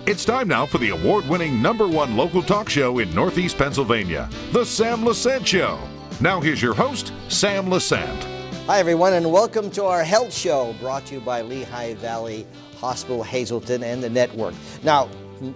It's time now for the award-winning #1 local talk show in Northeast Pennsylvania, The Sam Lesante Show. Now here's your host, Sam Lesante. Hi everyone, and welcome to our health show brought to you by Lehigh Valley Hospital, Hazleton, and the network. Now,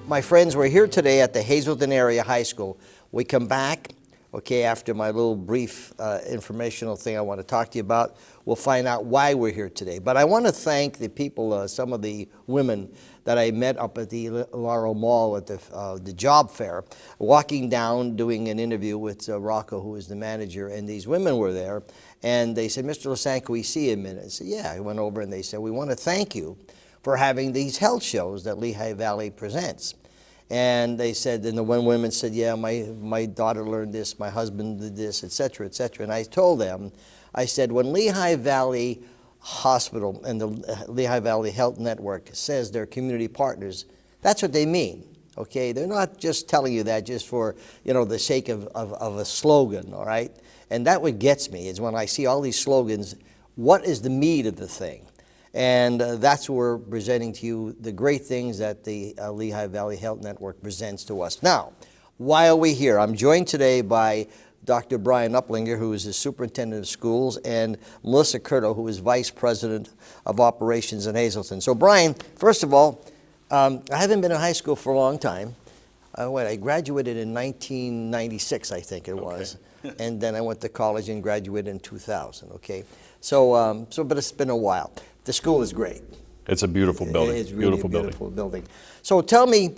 my friends, we're here today at the Hazleton Area High School. We come back, okay, after my little brief informational thing I want to talk to you about. We'll find out why we're here today. But I want to thank the people, some of the women that I met up at the Laurel Mall at the job fair, walking down, doing an interview with Rocco, who is the manager, and these women were there, and they said, "Mr. Lesante, can we see you a minute?" I said, "Yeah." I went over and they said, "We want to thank you for having these health shows that Lehigh Valley presents." And they said, and the one woman said, "Yeah, my daughter learned this, my husband did this, et cetera, et cetera." And I told them, I said, when Lehigh Valley Hospital and the Lehigh Valley Health Network says they're community partners, that's what they mean, okay? They're not just telling you that just for, the sake of a slogan, all right? And that what gets me is when I see all these slogans, what is the meat of the thing? And that's where we're presenting to you the great things that the Lehigh Valley Health Network presents to us. Now, why are we here? I'm joined today by Dr. Brian Uplinger, who is the Superintendent of Schools, and Melissa Curto, who is Vice President of Operations in Hazleton. So, Brian, first of all, I haven't been in high school for a long time. I graduated in 1996, I think it was, and then I went to college and graduated in 2000, okay? So, but it's been a while. The school is great. It's a beautiful building. It's really a beautiful building. So tell me,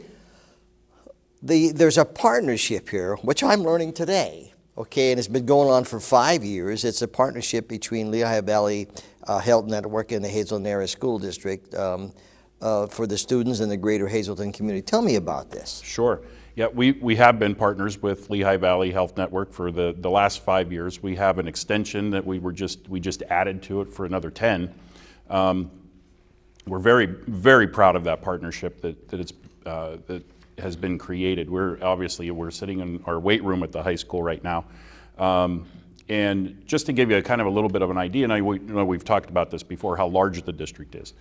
there's a partnership here, which I'm learning today. Okay, and it's been going on for 5 years. It's a partnership between Lehigh Valley Health Network and the Hazleton Area School District for the students in the greater Hazleton community. Tell me about this. Sure. Yeah, we have been partners with Lehigh Valley Health Network for the last 5 years. We have an extension that we just added to it for another 10. We're very, very proud of that partnership that has been created. We're sitting in our weight room at the high school right now. And just to give you a little bit of an idea, and we've talked about this before, how large the district is.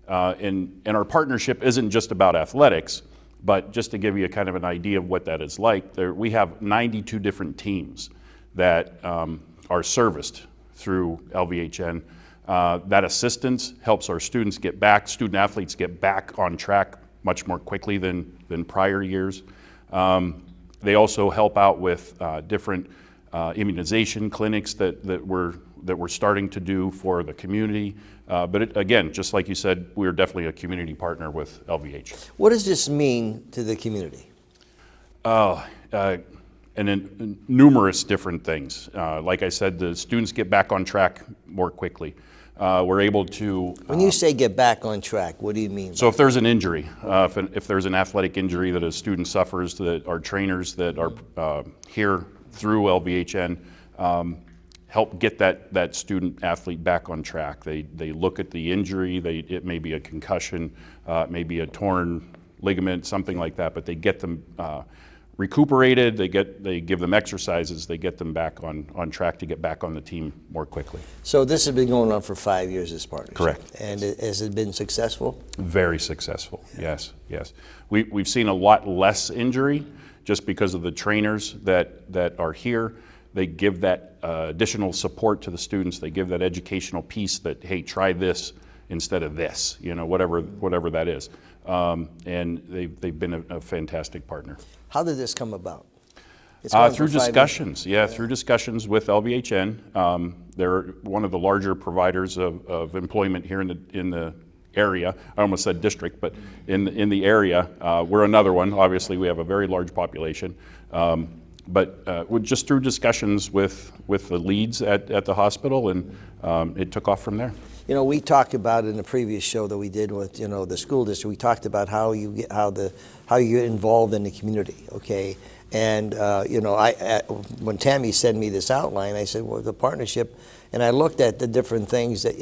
And our partnership isn't just about athletics, but just to give you an idea of what that is like, we have 92 different teams that are serviced through LVHN. That assistance helps our student athletes get back on track much more quickly than prior years. They also help out with different immunization clinics that we're starting to do for the community. But again, just like you said, we're definitely a community partner with LVH. What does this mean to the community? And in numerous different things. Like I said, the students get back on track more quickly. We're able to... When you say get back on track, what do you mean? So if there's an injury, if there's an athletic injury that a student suffers, that our trainers that are here through LVHN help get that student athlete back on track. They look at the injury, it may be a concussion, it may be a torn ligament, something like that, but they get them recuperated, they give them exercises, they get them back on track to get back on the team more quickly. So this has been going on for 5 years, this partnership? Correct. And has it been successful? Very successful, yes. We've seen a lot less injury just because of the trainers that are here. They give that additional support to the students. They give that educational piece that, hey, try this instead of this, whatever that is. And they've been a fantastic partner. How did this come about? Through discussions, through discussions with LVHN. They're one of the larger providers of employment here in the area. I almost said district, but in the area. We're another one. Obviously, we have a very large population. But just through discussions with the leads at the hospital, and it took off from there. We talked about in the previous show that we did with the school district. We talked about how you get involved in the community, okay? And when Tammy sent me this outline, I said, well, the partnership, and I looked at the different things that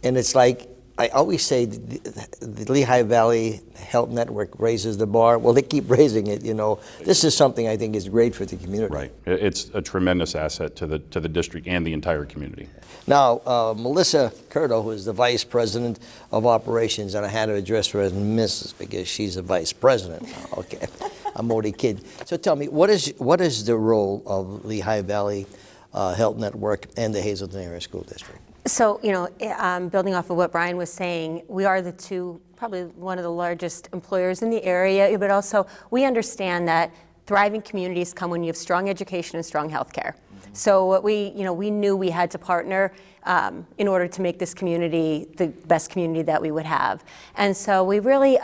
and it's like I always say the Lehigh Valley Health Network raises the bar. Well, they keep raising it, you know. This is something I think is great for the community. Right. It's a tremendous asset to the district and the entire community. Now, Melissa Curto, who is the Vice President of Operations, and I had to address her as Mrs. because she's a Vice President now. Okay, I'm only kidding. So tell me, what is the role of Lehigh Valley Health Network and the Hazleton Area School District? So, you know, building off of what Brian was saying, we are probably one of the largest employers in the area, but also we understand that thriving communities come when you have strong education and strong healthcare. So what we knew we had to partner in order to make this community the best community that we would have. And so we really,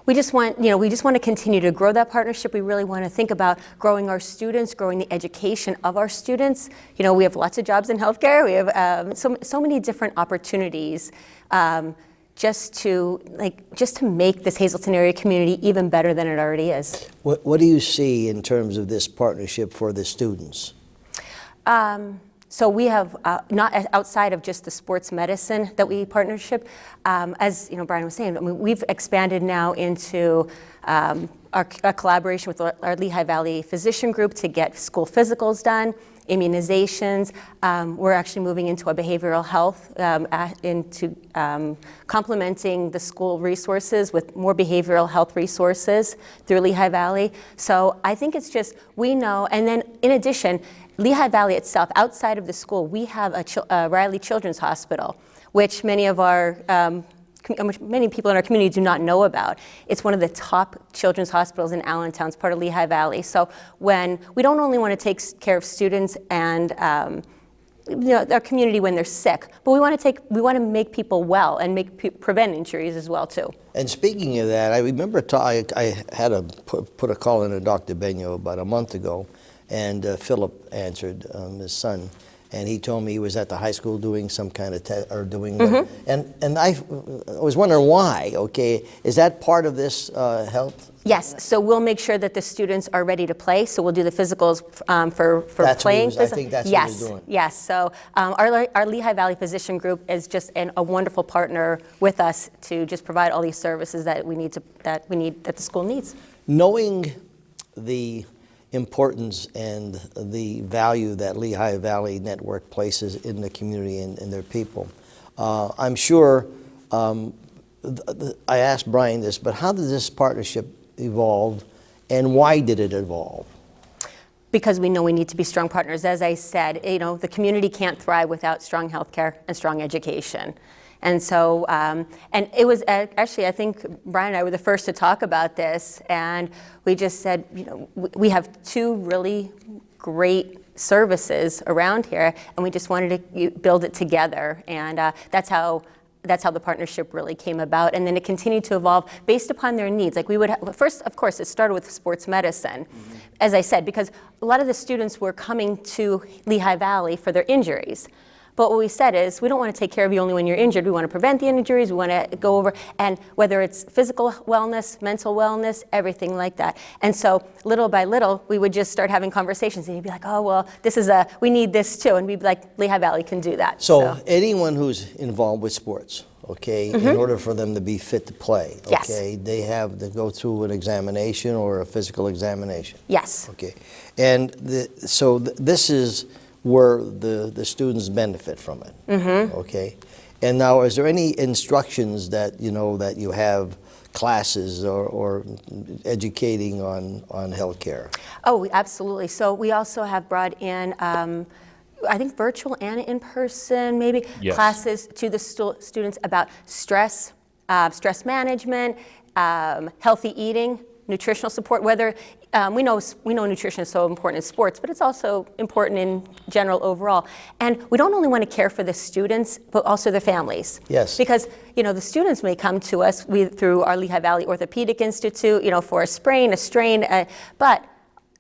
we just want to continue to grow that partnership. We really want to think about growing our students, growing the education of our students. You know, we have lots of jobs in healthcare. We have so many different opportunities just to make this Hazleton area community even better than it already is. What do you see in terms of this partnership for the students? So we have, not outside of just the sports medicine that we partnership, as you know, Brian was saying, I mean, we've expanded now into our collaboration with our Lehigh Valley physician group to get school physicals done, immunizations. We're actually moving into a behavioral health, into complementing the school resources with more behavioral health resources through Lehigh Valley. So I think it's just, we know, and then in addition, Lehigh Valley itself, outside of the school, we have a Riley Children's Hospital, which many people in our community do not know about. It's one of the top children's hospitals in Allentown. It's part of Lehigh Valley. So when we don't only want to take care of students and our community when they're sick, but we want to make people well and prevent injuries as well too. And speaking of that, I remember I had to put a call into Dr. Benio about a month ago. And Philip answered, his son, and he told me he was at the high school doing some kind of and I was wondering why. Okay, is that part of this health? Yes. So we'll make sure that the students are ready to play. So we'll do the physicals for playing. I think that's what you're doing. Yes. So our Lehigh Valley Physician Group is just a wonderful partner with us to just provide all these services that that the school needs. Knowing the importance and the value that Lehigh Valley Network places in the community and their people. I'm sure, I asked Brian this, but how did this partnership evolve and why did it evolve? Because we know we need to be strong partners. As I said, you know, the community can't thrive without strong healthcare and strong education. And so, and it was actually, I think Brian and I were the first to talk about this, and we just said, you know, we have two really great services around here, and we just wanted to build it together, and that's how the partnership really came about. And then it continued to evolve based upon their needs. Like we would first, of course, it started with sports medicine, as I said, because a lot of the students were coming to Lehigh Valley for their injuries. But what we said is, we don't want to take care of you only when you're injured. We want to prevent the injuries. We want to go over, and whether it's physical wellness, mental wellness, everything like that. And so little by little, we would just start having conversations, and you'd be like, oh, well, we need this too. And we'd be like, Lehigh Valley can do that. So anyone who's involved with sports, okay, in order for them to be fit to play, okay, Yes. they have to go through an examination or a physical examination. Yes. Okay. And this is where the students benefit from it. Okay. And now, is there any instructions that you have classes or educating on healthcare? Oh, absolutely. So we also have brought in, I think virtual and in person, maybe classes to the students about stress, stress management, healthy eating, nutritional support. Whether we know nutrition is so important in sports, but it's also important in general overall. And we don't only want to care for the students, but also their families. Yes. Because the students may come to us through our Lehigh Valley Orthopedic Institute, for a sprain, a strain, but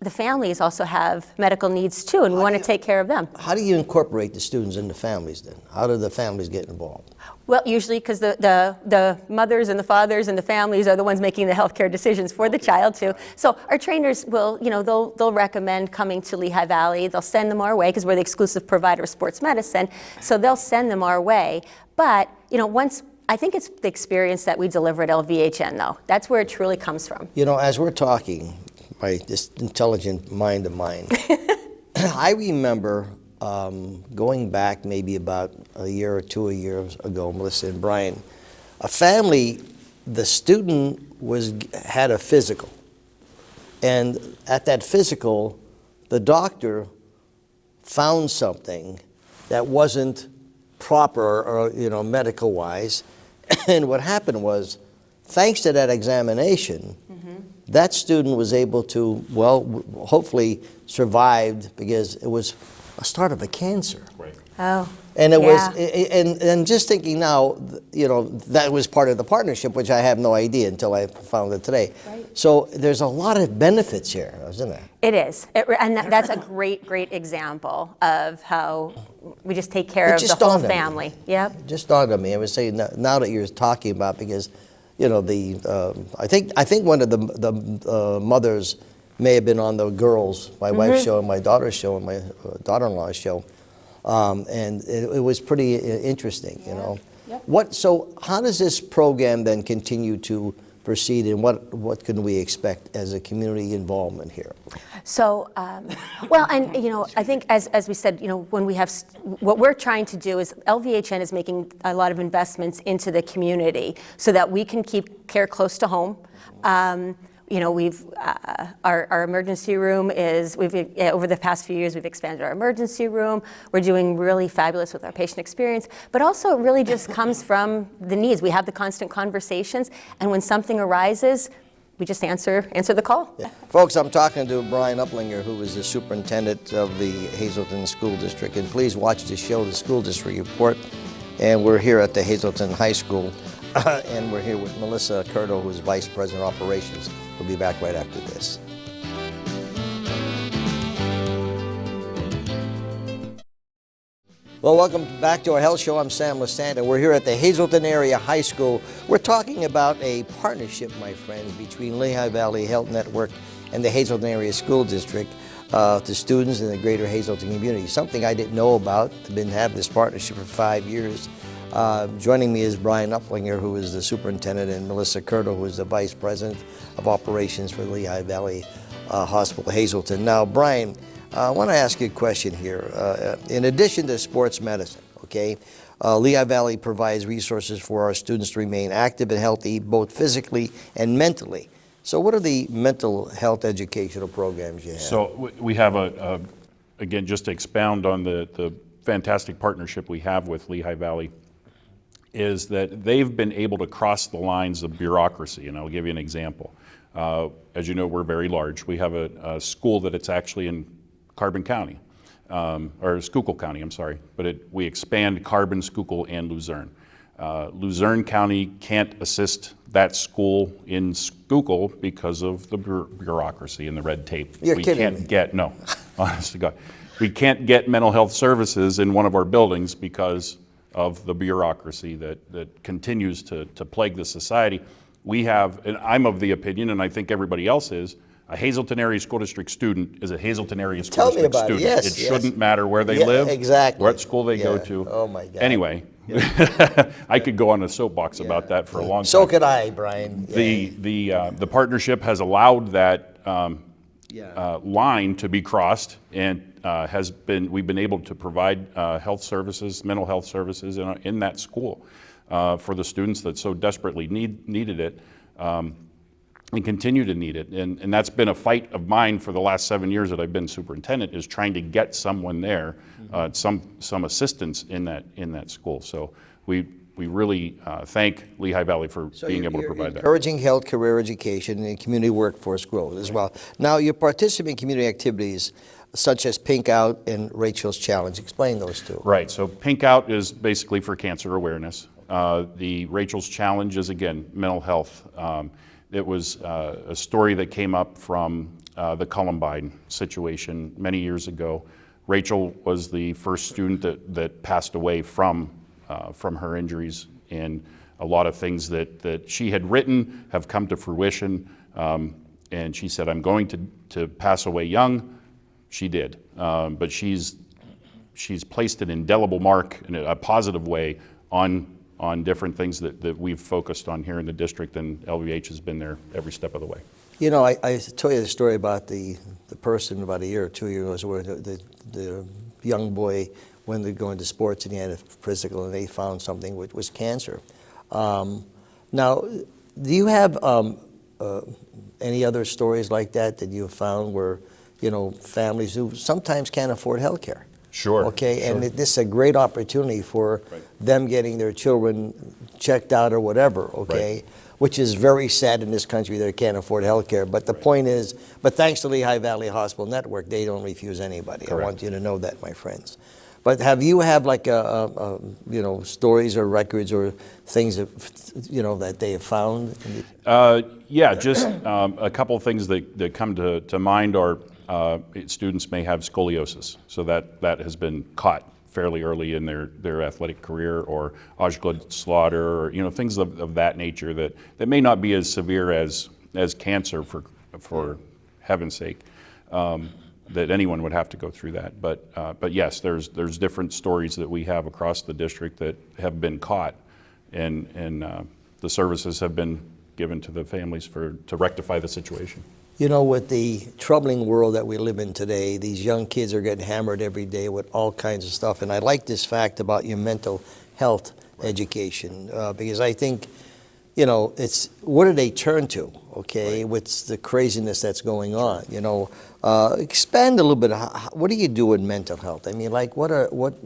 the families also have medical needs too, and we want to take care of them. How do you incorporate the students in the families then? How do the families get involved? Well, usually because the mothers and the fathers and the families are the ones making the healthcare decisions for the child too. So our trainers will, they'll recommend coming to Lehigh Valley. They'll send them our way because we're the exclusive provider of sports medicine. So they'll send them our way. But, I think it's the experience that we deliver at LVHN though. That's where it truly comes from. As we're talking, by this intelligent mind of mine, I remember going back maybe about a year or 2 years ago, Melissa and Brian, a family, the student had a physical. And at that physical, the doctor found something that wasn't proper or, medical-wise. And what happened was, thanks to that examination, that student was able to, hopefully survived because it was a start of a cancer. Right. Oh. And it was, and just thinking now, that was part of the partnership, which I have no idea until I found it today. Right. So there's a lot of benefits here, isn't there? It is, and that's a great example of how we just take care of the whole family. Yep. It just dawned on me. I was saying now that you're talking about, because I think one of the mothers may have been on the girls, my wife's show and my daughter's show and my daughter-in-law's show, and it was pretty interesting. Yep. So how does this program then continue to proceed, and what can we expect as a community involvement here? So, I think as we said, when we have, what we're trying to do is LVHN is making a lot of investments into the community so that we can keep care close to home. We've our emergency room over the past few years we've expanded our emergency room. We're doing really fabulous with our patient experience, but also it really just comes from the needs. We have the constant conversations, and when something arises, we just answer the call. Yeah. Folks, I'm talking to Brian Uplinger, who is the superintendent of the Hazleton School District, and please watch the show, The School District Report. And we're here at the Hazleton High School, and we're here with Melissa Curto, who's Vice President of Operations. We'll be back right after this. Well, welcome back to our health show. I'm Sam Lesante. We're here at the Hazleton Area High School. We're talking about a partnership, my friends, between Lehigh Valley Health Network and the Hazleton Area School District to students in the greater Hazleton community. Something I didn't know about. I've been having this partnership for 5 years. Joining me is Brian Uplinger, who is the superintendent, and Melissa Curto, who is the vice president of operations for Lehigh Valley Hospital Hazleton. Now, Brian, I want to ask you a question here. In addition to sports medicine, Lehigh Valley provides resources for our students to remain active and healthy, both physically and mentally. So what are the mental health educational programs you have? So we have again, just to expound on the fantastic partnership we have with Lehigh Valley, is that they've been able to cross the lines of bureaucracy, and I'll give you an example. As you know, we're very large. We have a school that it's actually in Carbon County, or Schuylkill County, I'm sorry, but we expand Carbon, Schuylkill, and Luzerne. Luzerne County can't assist that school in Schuylkill because of the bureaucracy and the red tape. You're kidding me. No, honest to God. We can't get mental health services in one of our buildings because of the bureaucracy that continues to plague the society. We have, and I'm of the opinion, and I think everybody else is, a Hazleton Area School District student is a Hazleton Area School District student. Yes, it shouldn't matter where they live, exactly. what school they go to. Oh my God. Anyway, I could go on a soapbox about that for a long time. So could I, Brian. The partnership has allowed that line to be crossed, and we've been able to provide health services, mental health services in that school for the students that so desperately needed it. And continue to need it, and that's been a fight of mine for the last 7 years that I've been superintendent, is trying to get someone there, some assistance in that school. So we really thank Lehigh Valley for being able to provide that. Encouraging health, career education, and community workforce growth as well. Now, you participate in community activities such as Pink Out and Rachel's Challenge. Explain those two. Right. So Pink Out is basically for cancer awareness. The Rachel's Challenge is, again, mental health. It was a story that came up from the Columbine situation many years ago. Rachel was the first student that passed away from her injuries, and a lot of things that she had written have come to fruition. And she said, "I'm going to pass away young." She did, but she's placed an indelible mark in a positive way on different things that we've focused on here in the district, and LVH has been there every step of the way. You know, I told you the story about the person about a year or 2 years ago, where the young boy when they go into sports and he had a physical and they found something which was cancer. Now, do you have any other stories like that you have found where, you know, families who sometimes can't afford health care? Sure. Okay, sure. and this is a great opportunity for them getting their children checked out or whatever, okay? Right. Which is very sad in this country that they can't afford health care. But the point is, but thanks to Lehigh Valley Hospital Network, they don't refuse anybody. Correct. I want you to know that, my friends. But have you like you know, stories or records or things that, you know, that they have found? Yeah, just a couple of things that come to mind are students may have scoliosis, so that has been caught fairly early in their athletic career, or Osgood-Schlatter, or, you know, things of that nature that may not be as severe as cancer, for heaven's sake, that anyone would have to go through that. But yes, there's different stories that we have across the district that have been caught, and the services have been given to the families to rectify the situation. You know, with the troubling world that we live in today, these young kids are getting hammered every day with all kinds of stuff. And I like this fact about your mental health education, because I think, you know, it's, what do they turn to, okay, with the craziness that's going on? You know, expand a little bit. What do you do with mental health? I mean, like, what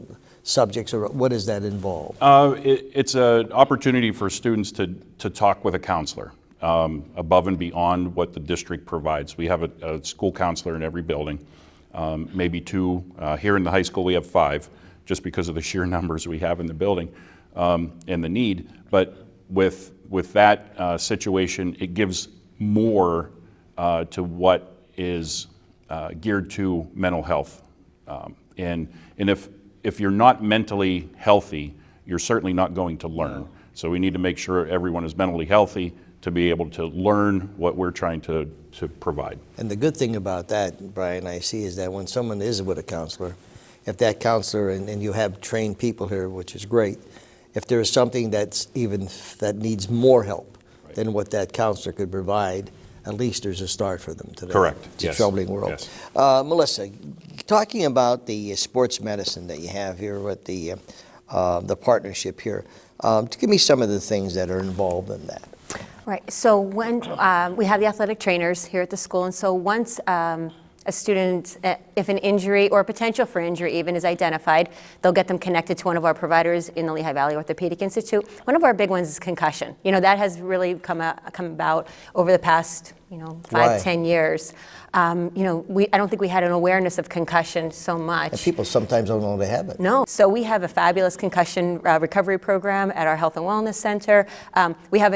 subjects, or what does that involve? It's an opportunity for students to talk with a counselor. Above and beyond what the district provides. We have a school counselor in every building, maybe 2. Here in the high school we have 5, just because of the sheer numbers we have in the building and the need. But with that situation, it gives more to what is geared to mental health. And if you're not mentally healthy, you're certainly not going to learn. So we need to make sure everyone is mentally healthy to be able to learn what we're trying to provide. And the good thing about that, Brian, I see, is that when someone is with a counselor, if that counselor, and you have trained people here, which is great, if there is something that needs more help than what that counselor could provide, at least there's a start for them today. Correct. It's yes. a troubling world. Yes. Melissa, talking about the sports medicine that you have here with the partnership here, give me some of the things that are involved in that. Right, so when we have the athletic trainers here at the school, and so once a student, if an injury or potential for injury even is identified, they'll get them connected to one of our providers in the Lehigh Valley Orthopedic Institute. One of our big ones is concussion. You know, that has really come about over the past, 5-10 years. You know, I don't think we had an awareness of concussion so much. And people sometimes don't know they have it. No. So we have a fabulous concussion recovery program at our Health and Wellness Center. We have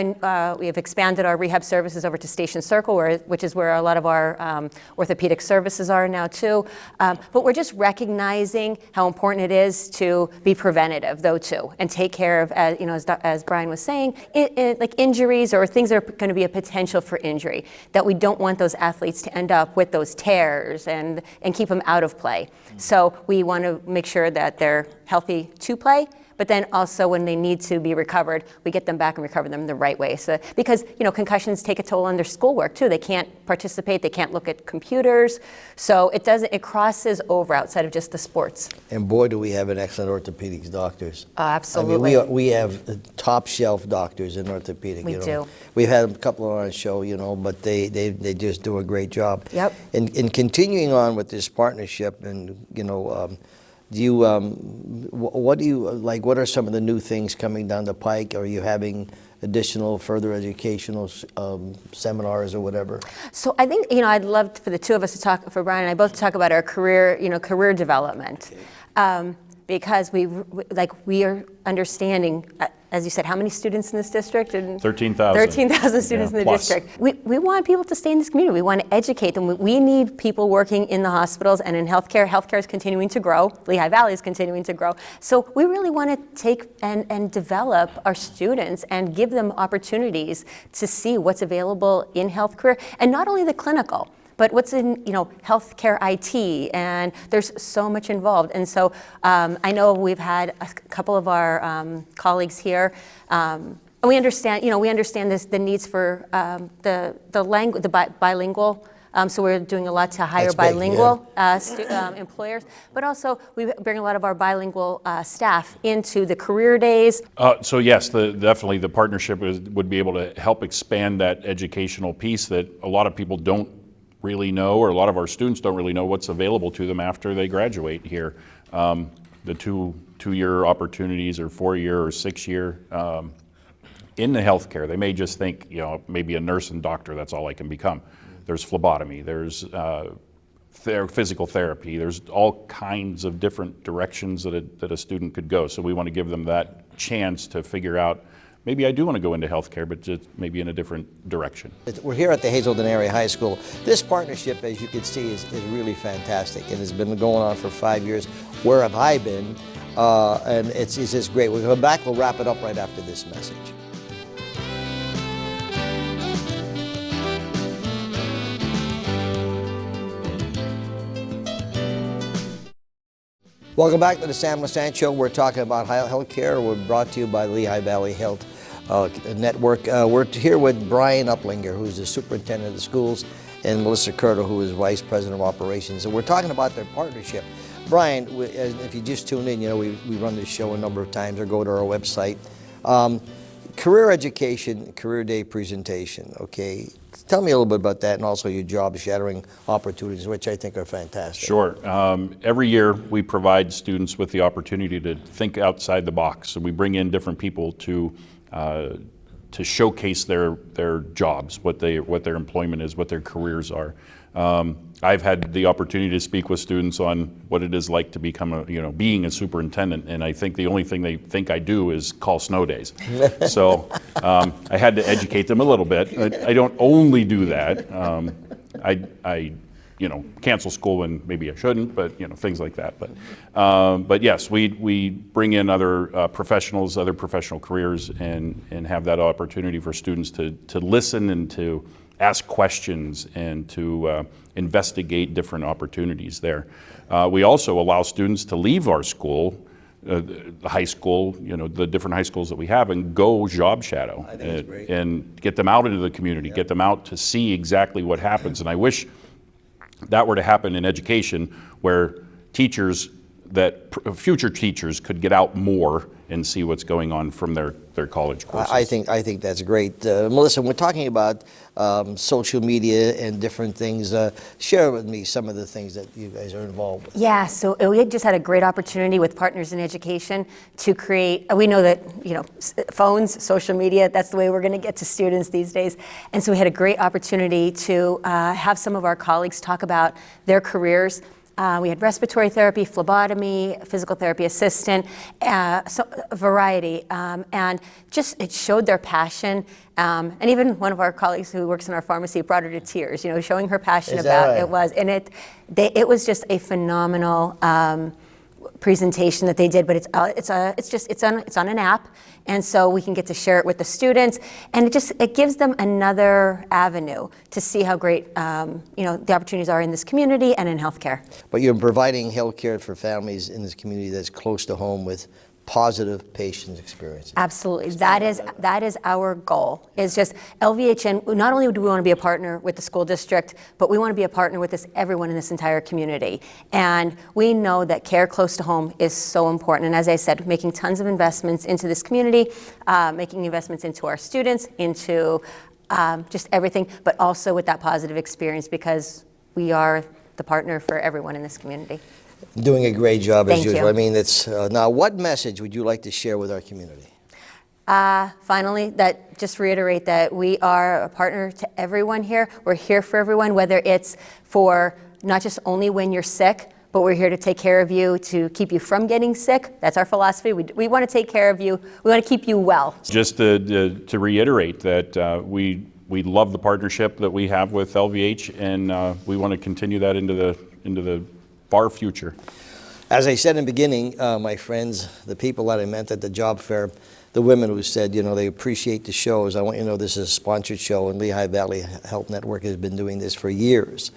expanded our rehab services over to Station Circle, which is where a lot of our orthopedic services are now too. But we're just recognizing how important it is to be preventative, though, too, and take care of, as Brian was saying, like injuries or things that are going to be a potential for injury, that we don't want those athletes to end up with those tears and keep them out of play. So we want to make sure that they're healthy to play, but then also when they need to be recovered, we get them back and recover them the right way. So, because concussions take a toll on their schoolwork too. They can't participate, they can't look at computers. So it crosses over outside of just the sports. And boy, do we have an excellent orthopedics doctors. Absolutely. I mean, we have top shelf doctors in orthopedic. We do. We've had a couple on our show, but they just do a great job. Yep. And continuing on with this partnership, and do you, what do you, like, what are some of the new things coming down the pike? Are you having additional further educational seminars or whatever? So I think, I'd love for the two of us to talk, for Brian and I both to talk about our career development. because we are understanding, as you said, how many students in this district? 13,000. 13,000 students in the plus. district. We want people to stay in this community. We want to educate them. We need people working in the hospitals and in healthcare. Healthcare is continuing to grow. Lehigh Valley is continuing to grow. So we really want to take and develop our students and give them opportunities to see what's available in health career, and not only the clinical, but what's in healthcare IT, and there's so much involved. And so I know we've had a couple of our colleagues here. And we understand, the needs for the bilingual. So we're doing a lot to hire bilingual employers, but also we bring a lot of our bilingual staff into the career days. So yes, definitely the partnership would be able to help expand that educational piece that a lot of people don't really know, or a lot of our students don't really know what's available to them after they graduate here. The two-year opportunities, or 4-year or 6-year in the healthcare. They may just think, maybe a nurse and doctor, that's all I can become. There's phlebotomy, there's physical therapy, there's all kinds of different directions that a student could go. So we want to give them that chance to figure out, maybe I do want to go into healthcare, but just maybe in a different direction. We're here at the Hazleton Area High School. This partnership, as you can see, is really fantastic. It has been going on for 5 years. Where have I been? And it's just great. We'll come back, we'll wrap it up right after this message. Welcome back to the Sam Lesante Show. We're talking about healthcare. We're brought to you by Lehigh Valley Health Network. We're here with Brian Uplinger, who's the Superintendent of Schools, and Melissa Curto, who is Vice President of Operations. And we're talking about their partnership. Brian, if you just tuned in, we run this show a number of times, or go to our website. Career education, career day presentation, okay? Tell me a little bit about that, and also your job shadowing opportunities, which I think are fantastic. Sure. Every year we provide students with the opportunity to think outside the box. So we bring in different people to showcase their jobs, what their employment is, what their careers are. I've had the opportunity to speak with students on what it is like to become being a superintendent, and I think the only thing they think I do is call snow days. So I had to educate them a little bit. I don't only do that. I cancel school when maybe I shouldn't, but things like that. But yes, we bring in other professionals, other professional careers, and have that opportunity for students to listen and to ask questions and to investigate different opportunities there. We also allow students to leave our school, the high school, the different high schools that we have, and go job shadow and get them out into the community, get them out to see exactly what happens. And I wish that were to happen in education, where future teachers could get out more and see what's going on from their college courses. I think that's great. Melissa, we're talking about social media and different things. Share with me some of the things that you guys are involved with. Yeah, so we just had a great opportunity with Partners in Education to create, we know that, phones, social media, that's the way we're going to get to students these days. And so we had a great opportunity to have some of our colleagues talk about their careers. We had respiratory therapy, phlebotomy, physical therapy assistant, so a variety. And just, it showed their passion. And even one of our colleagues who works in our pharmacy brought her to tears, showing her passion about it was. And it was just a phenomenal presentation that they did, but it's on an app, and so we can get to share it with the students, and it gives them another avenue to see how great the opportunities are in this community and in healthcare. But you're providing healthcare for families in this community that's close to home with positive patient experiences. Absolutely. That is our goal. It's just LVHN, not only do we want to be a partner with the school district, but we want to be a partner with everyone in this entire community. And we know that care close to home is so important. And as I said, making tons of investments into this community, making investments into our students, into just everything, but also with that positive experience, because we are the partner for everyone in this community. Doing a great job as Thank usual. you. I mean, it's now. What message would you like to share with our community? Finally, just reiterate that we are a partner to everyone here. We're here for everyone, whether it's for not just only when you're sick, but we're here to take care of you, to keep you from getting sick. That's our philosophy. We want to take care of you. We want to keep you well. Just to reiterate that we love the partnership that we have with LVH, and we want to continue that into the far future. As I said in the beginning, my friends, the people that I met at the job fair, the women who said, you know, they appreciate the shows. I want you to know this is a sponsored show, and Lehigh Valley Health Network has been doing this for years.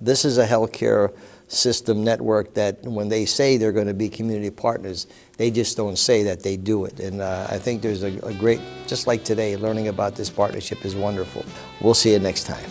This is a healthcare system network that when they say they're going to be community partners, they just don't say that, they do it. And I think there's a great, just like today, learning about this partnership is wonderful. We'll see you next time.